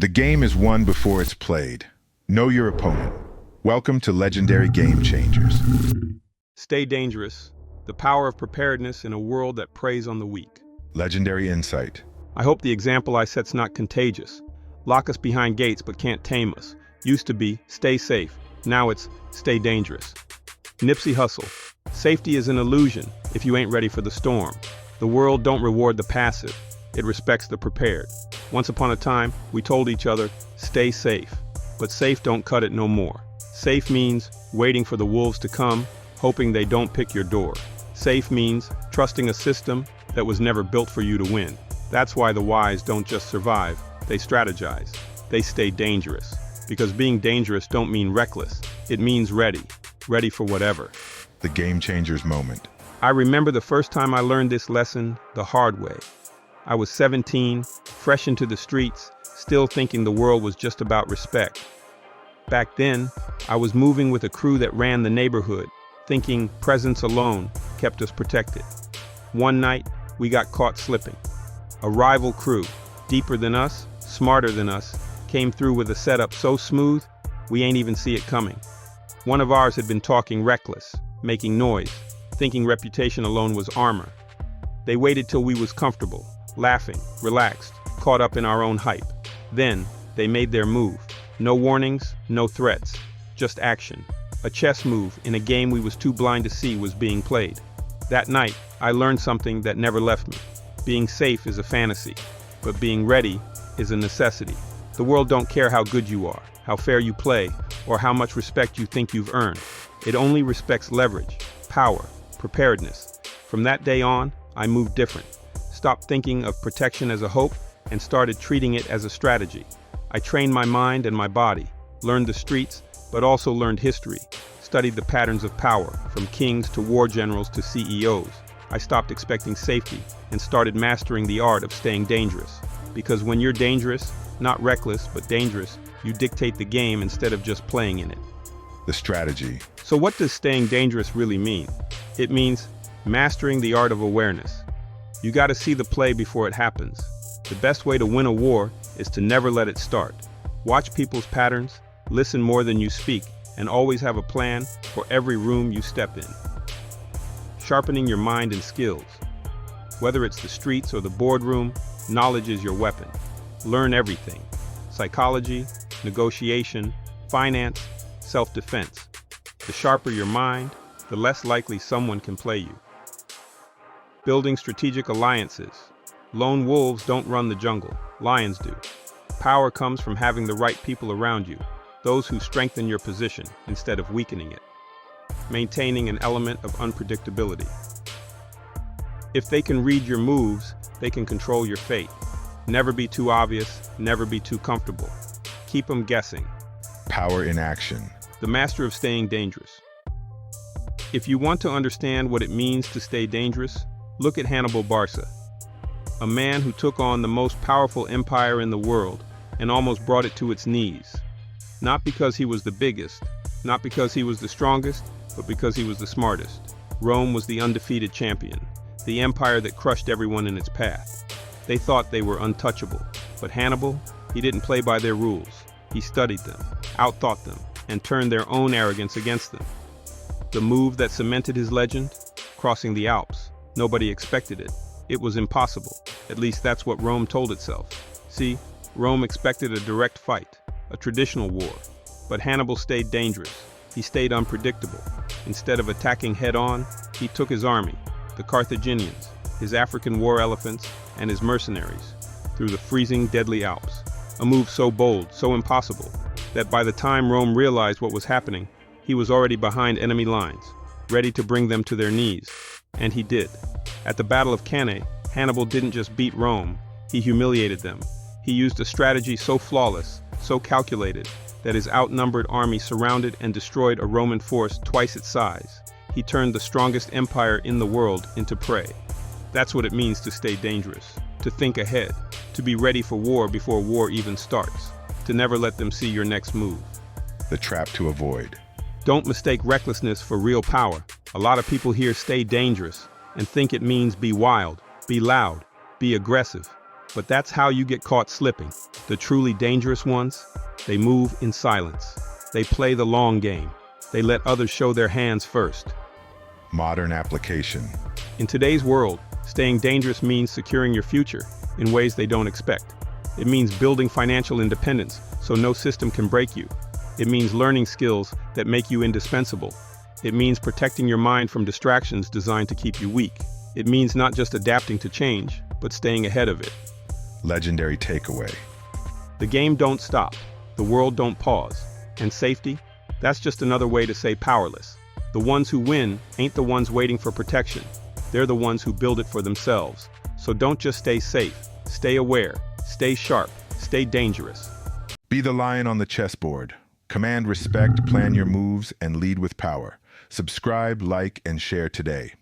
The game is won before it's played. Know your opponent. Welcome to Legendary Game Changers. Stay dangerous. The power of preparedness in a world that preys on the weak. Legendary Insight. I hope the example I set's not contagious. Lock us behind gates but can't tame us. Used to be, stay safe. Now it's, stay dangerous. Nipsey Hussle. Safety is an illusion if you ain't ready for the storm. The world don't reward the passive. It respects the prepared. Once upon a time, we told each other, stay safe. But safe don't cut it no more. Safe means waiting for the wolves to come, hoping they don't pick your door. Safe means trusting a system that was never built for you to win. That's why the wise don't just survive, they strategize. They stay dangerous. Because being dangerous don't mean reckless. It means ready. Ready for whatever. The Game Changers moment. I remember the first time I learned this lesson the hard way. I was 17, fresh into the streets, still thinking the world was just about respect. Back then, I was moving with a crew that ran the neighborhood, thinking presence alone kept us protected. One night, we got caught slipping. A rival crew, deeper than us, smarter than us, came through with a setup so smooth, we ain't even see it coming. One of ours had been talking reckless, making noise, thinking reputation alone was armor. They waited till we was comfortable, laughing, relaxed, caught up in our own hype. Then, they made their move. No warnings, no threats, just action. A chess move in a game we was too blind to see was being played. That night, I learned something that never left me. Being safe is a fantasy, but being ready is a necessity. The world don't care how good you are, how fair you play, or how much respect you think you've earned. It only respects leverage, power, preparedness. From that day on, I moved different. Stopped thinking of protection as a hope and started treating it as a strategy. I trained my mind and my body, learned the streets, but also learned history, studied the patterns of power, from kings to war generals to CEOs. I stopped expecting safety and started mastering the art of staying dangerous. Because when you're dangerous, not reckless, but dangerous, you dictate the game instead of just playing in it. The strategy. So what does staying dangerous really mean? It means mastering the art of awareness. You gotta see the play before it happens. The best way to win a war is to never let it start. Watch people's patterns, listen more than you speak, and always have a plan for every room you step in. Sharpening your mind and skills. Whether it's the streets or the boardroom, knowledge is your weapon. Learn everything. Psychology, negotiation, finance, self-defense. The sharper your mind, the less likely someone can play you. Building strategic alliances. Lone wolves don't run the jungle, lions do. Power comes from having the right people around you, those who strengthen your position instead of weakening it. Maintaining an element of unpredictability. If they can read your moves, they can control your fate. Never be too obvious, never be too comfortable. Keep them guessing. Power in action. The master of staying dangerous. If you want to understand what it means to stay dangerous, look at Hannibal, a man who took on the most powerful empire in the world and almost brought it to its knees. Not because he was the biggest, not because he was the strongest, but because he was the smartest. Rome was the undefeated champion, the empire that crushed everyone in its path. They thought they were untouchable, but Hannibal, he didn't play by their rules. He studied them, outthought them, and turned their own arrogance against them. The move that cemented his legend? Crossing the Alps. Nobody expected it. It was impossible. At least that's what Rome told itself. See, Rome expected a direct fight, a traditional war. But Hannibal stayed dangerous. He stayed unpredictable. Instead of attacking head-on, he took his army, the Carthaginians, his African war elephants, and his mercenaries, through the freezing, deadly Alps. A move so bold, so impossible, that by the time Rome realized what was happening, he was already behind enemy lines, ready to bring them to their knees. And he did. At the Battle of Cannae, Hannibal didn't just beat Rome, he humiliated them. He used a strategy so flawless, so calculated, that his outnumbered army surrounded and destroyed a Roman force twice its size. He turned the strongest empire in the world into prey. That's what it means to stay dangerous, to think ahead, to be ready for war before war even starts, to never let them see your next move. The trap to avoid. Don't mistake recklessness for real power. A lot of people here stay dangerous and think it means be wild, be loud, be aggressive. But that's how you get caught slipping. The truly dangerous ones, they move in silence. They play the long game. They let others show their hands first. Modern application. In today's world, staying dangerous means securing your future in ways they don't expect. It means building financial independence so no system can break you. It means learning skills that make you indispensable. It means protecting your mind from distractions designed to keep you weak. It means not just adapting to change, but staying ahead of it. Legendary takeaway. The game don't stop. The world don't pause. And safety? That's just another way to say powerless. The ones who win ain't the ones waiting for protection. They're the ones who build it for themselves. So don't just stay safe. Stay aware. Stay sharp. Stay dangerous. Be the lion on the chessboard. Command respect, plan your moves, and lead with power. Subscribe, like, and share today.